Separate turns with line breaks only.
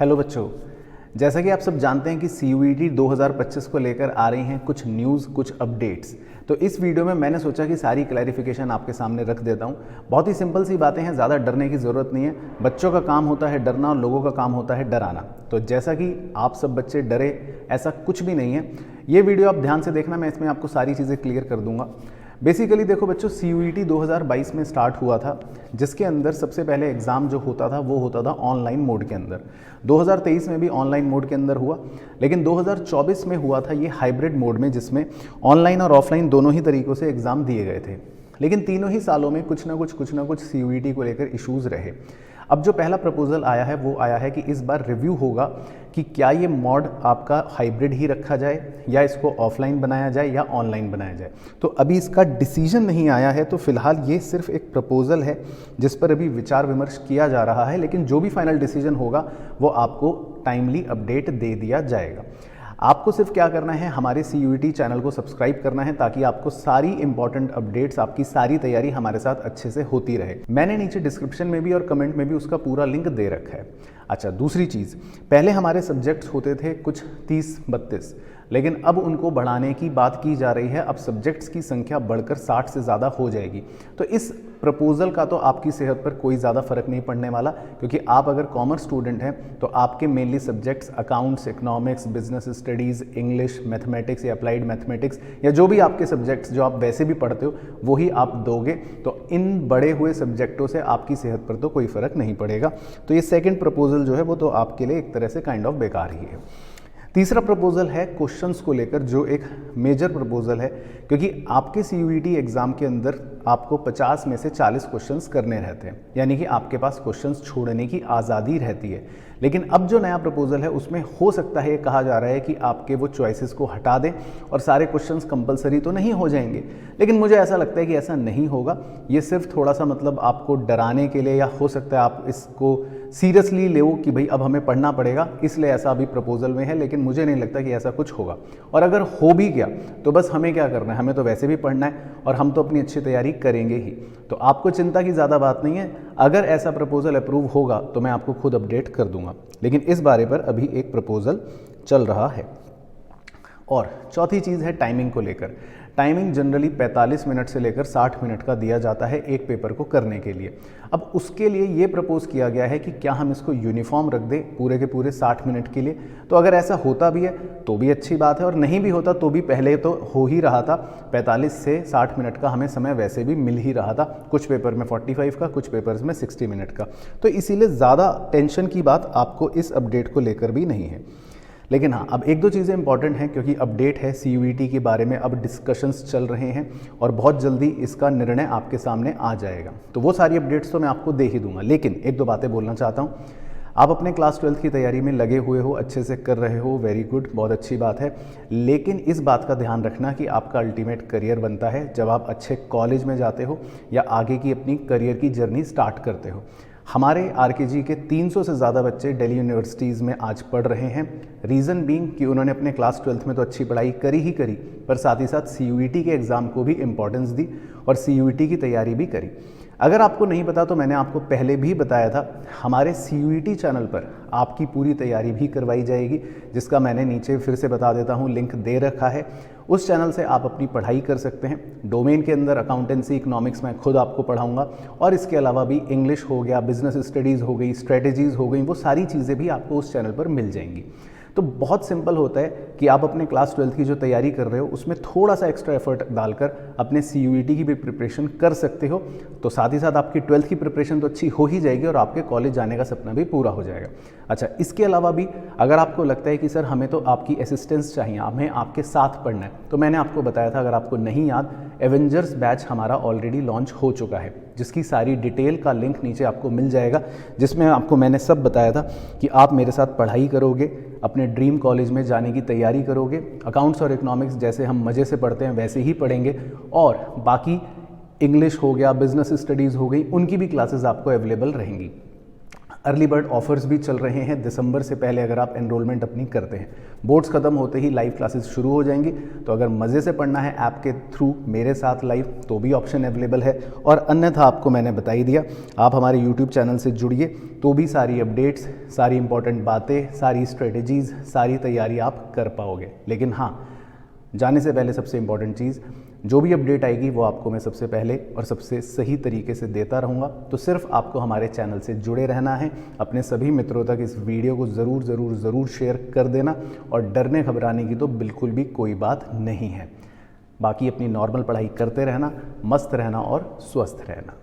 Hello बच्चों, जैसा कि आप सब जानते हैं कि CUET 2025 को लेकर आ रही हैं कुछ न्यूज़, कुछ अपडेट्स। तो इस वीडियो में मैंने सोचा कि सारी क्लैरिफिकेशन आपके सामने रख देता हूं। बहुत ही सिंपल सी बातें हैं, ज़्यादा डरने की ज़रूरत नहीं है। बच्चों का काम होता है डरना और लोगों का काम होता है डराना। तो जैसा कि आप सब बच्चे डरे, ऐसा कुछ भी नहीं है। ये वीडियो आप ध्यान से देखना, मैं इसमें आपको सारी चीज़ें क्लियर कर दूंगा। बेसिकली देखो बच्चों, CUET 2022 में स्टार्ट हुआ था, जिसके अंदर सबसे पहले एग्ज़ाम जो होता था वो होता था ऑनलाइन मोड के अंदर। 2023 में भी ऑनलाइन मोड के अंदर हुआ, लेकिन 2024 में हुआ था ये हाइब्रिड मोड में, जिसमें ऑनलाइन और ऑफलाइन दोनों ही तरीक़ों से एग्ज़ाम दिए गए थे। लेकिन तीनों ही सालों में कुछ ना कुछ CUET को लेकर इश्यूज़ रहे। अब जो पहला प्रपोजल आया है वो आया है कि इस बार रिव्यू होगा कि क्या ये मोड आपका हाइब्रिड ही रखा जाए या इसको ऑफलाइन बनाया जाए या ऑनलाइन बनाया जाए। तो अभी इसका डिसीजन नहीं आया है, तो फिलहाल ये सिर्फ एक प्रपोजल है जिस पर अभी विचार विमर्श किया जा रहा है। लेकिन जो भी फाइनल डिसीजन होगा वो आपको टाइमली अपडेट दे दिया जाएगा। आपको सिर्फ क्या करना है, हमारे CUET चैनल को सब्सक्राइब करना है ताकि आपको सारी इंपॉर्टेंट अपडेट्स, आपकी सारी तैयारी हमारे साथ अच्छे से होती रहे। मैंने नीचे डिस्क्रिप्शन में भी और कमेंट में भी उसका पूरा लिंक दे रखा है। अच्छा, दूसरी चीज़, पहले हमारे सब्जेक्ट्स होते थे कुछ 30-32, लेकिन अब उनको बढ़ाने की बात की जा रही है। अब सब्जेक्ट्स की संख्या बढ़कर 60 से ज़्यादा हो जाएगी। तो इस प्रपोजल का तो आपकी सेहत पर कोई ज़्यादा फर्क नहीं पड़ने वाला, क्योंकि आप अगर कॉमर्स स्टूडेंट हैं तो आपके mainly subjects accounts, economics, business studies, English, mathematics या अप्लाइड मैथमेटिक्स या जो भी आपके सब्जेक्ट्स जो आप वैसे भी पढ़ते हो वही आप दोगे। तो इन बढ़े हुए सब्जेक्टों से आपकी सेहत पर तो कोई फ़र्क नहीं पड़ेगा। तो ये सेकेंड प्रपोजल जो है वो तो आपके लिए एक तरह से काइंड ऑफ बेकार ही है। तीसरा प्रपोजल है क्वेश्चंस को लेकर, जो एक मेजर प्रपोजल है, क्योंकि आपके CUET एग्ज़ाम के अंदर आपको 50 में से 40 क्वेश्चंस करने रहते हैं, यानी कि आपके पास क्वेश्चंस छोड़ने की आज़ादी रहती है। लेकिन अब जो नया प्रपोजल है उसमें हो सकता है, ये कहा जा रहा है कि आपके वो चॉइसेस को हटा दें और सारे क्वेश्चंस कंपलसरी तो नहीं हो जाएंगे। लेकिन मुझे ऐसा लगता है कि ऐसा नहीं होगा। ये सिर्फ थोड़ा सा मतलब आपको डराने के लिए, या हो सकता है आप इसको सीरियसली ले कि भाई अब हमें पढ़ना पड़ेगा, इसलिए ऐसा अभी प्रपोजल में है। लेकिन मुझे नहीं लगता कि ऐसा कुछ होगा। और अगर हो भी गया तो बस हमें क्या करना है, हमें तो वैसे भी पढ़ना है और हम तो अपनी अच्छी तैयारी करेंगे ही। तो आपको चिंता की ज़्यादा बात नहीं है। अगर ऐसा प्रपोजल अप्रूव होगा तो मैं आपको खुद अपडेट कर दूंगा, लेकिन इस बारे पर अभी एक प्रपोजल चल रहा है। और चौथी चीज़ है टाइमिंग को लेकर। टाइमिंग जनरली 45 मिनट से लेकर 60 मिनट का दिया जाता है एक पेपर को करने के लिए। अब उसके लिए ये प्रपोज किया गया है कि क्या हम इसको यूनिफॉर्म रख दें पूरे के पूरे 60 मिनट के लिए। तो अगर ऐसा होता भी है तो भी अच्छी बात है, और नहीं भी होता तो भी पहले तो हो ही रहा था। 45 से 60 मिनट का हमें समय वैसे भी मिल ही रहा था, कुछ पेपर में 45 का, कुछ पेपर्स में 60 मिनट का। तो इसीलिए ज़्यादा टेंशन की बात आपको इस अपडेट को लेकर भी नहीं है। लेकिन हाँ, अब एक दो चीज़ें इंपॉर्टेंट हैं, क्योंकि अपडेट है CUET के बारे में, अब डिस्कशंस चल रहे हैं और बहुत जल्दी इसका निर्णय आपके सामने आ जाएगा। तो वो सारी अपडेट्स तो मैं आपको दे ही दूंगा। लेकिन एक दो बातें बोलना चाहता हूँ। आप अपने क्लास 12th की तैयारी में लगे हुए हो, अच्छे से कर रहे हो, वेरी गुड, बहुत अच्छी बात है। लेकिन इस बात का ध्यान रखना कि आपका अल्टीमेट करियर बनता है जब आप अच्छे कॉलेज में जाते हो या आगे की अपनी करियर की जर्नी स्टार्ट करते हो। हमारे RKG के 300 से ज़्यादा बच्चे दिल्ली यूनिवर्सिटीज़ में आज पढ़ रहे हैं। रीज़न बीइंग कि उन्होंने अपने क्लास 12th में तो अच्छी पढ़ाई करी ही करी, पर साथ ही साथ CUET के एग्ज़ाम को भी इम्पोर्टेंस दी और CUET की तैयारी भी करी। अगर आपको नहीं पता तो मैंने आपको पहले भी बताया था, हमारे CUET चैनल पर आपकी पूरी तैयारी भी करवाई जाएगी, जिसका मैंने नीचे फिर से बता देता हूँ, लिंक दे रखा है। उस चैनल से आप अपनी पढ़ाई कर सकते हैं। डोमेन के अंदर अकाउंटेंसी, इकोनॉमिक्स मैं खुद आपको पढ़ाऊंगा, और इसके अलावा भी इंग्लिश हो गया, बिजनेस स्टडीज़ हो गई, स्ट्रेटेजीज़ हो गई, वो सारी चीज़ें भी आपको उस चैनल पर मिल जाएंगी। तो बहुत सिंपल होता है कि आप अपने क्लास 12th की जो तैयारी कर रहे हो उसमें थोड़ा सा एक्स्ट्रा एफर्ट डालकर अपने CUET की भी प्रिपरेशन कर सकते हो। तो साथ ही साथ आपकी 12th की प्रिपरेशन तो अच्छी हो ही जाएगी और आपके कॉलेज जाने का सपना भी पूरा हो जाएगा। अच्छा, इसके अलावा भी अगर आपको लगता है कि सर हमें तो आपकी असिस्टेंस चाहिए, हमें आपके साथ पढ़ना है, तो मैंने आपको बताया था, अगर आपको नहीं याद, एवेंजर्स बैच हमारा ऑलरेडी लॉन्च हो चुका है, जिसकी सारी डिटेल का लिंक नीचे आपको मिल जाएगा, जिसमें आपको मैंने सब बताया था कि आप मेरे साथ पढ़ाई करोगे, अपने ड्रीम कॉलेज में जाने की तैयारी करोगे, अकाउंट्स और इकोनॉमिक्स जैसे हम मज़े से पढ़ते हैं वैसे ही पढ़ेंगे, और बाकी इंग्लिश हो गया, बिजनेस स्टडीज़ हो गई, उनकी भी क्लासेस आपको अवेलेबल रहेंगी। अर्ली बर्ड ऑफर्स भी चल रहे हैं दिसंबर से पहले अगर आप एनरोलमेंट अपनी करते हैं। बोर्ड्स ख़त्म होते ही लाइव क्लासेस शुरू हो जाएंगी, तो अगर मज़े से पढ़ना है ऐप के थ्रू मेरे साथ लाइव तो भी ऑप्शन अवेलेबल है, और अन्यथा आपको मैंने बता ही दिया, आप हमारे यूट्यूब चैनल से जुड़िए तो भी सारी अपडेट्स, सारी इंपॉर्टेंट बातें, सारी स्ट्रेटजीज़, सारी तैयारी आप कर पाओगे। लेकिन हाँ, जाने से पहले सबसे इम्पॉर्टेंट चीज़, जो भी अपडेट आएगी वो आपको मैं सबसे पहले और सबसे सही तरीके से देता रहूँगा। तो सिर्फ आपको हमारे चैनल से जुड़े रहना है, अपने सभी मित्रों तक इस वीडियो को ज़रूर शेयर कर देना, और डरने घबराने की तो बिल्कुल भी कोई बात नहीं है। बाकी अपनी नॉर्मल पढ़ाई करते रहना, मस्त रहना और स्वस्थ रहना।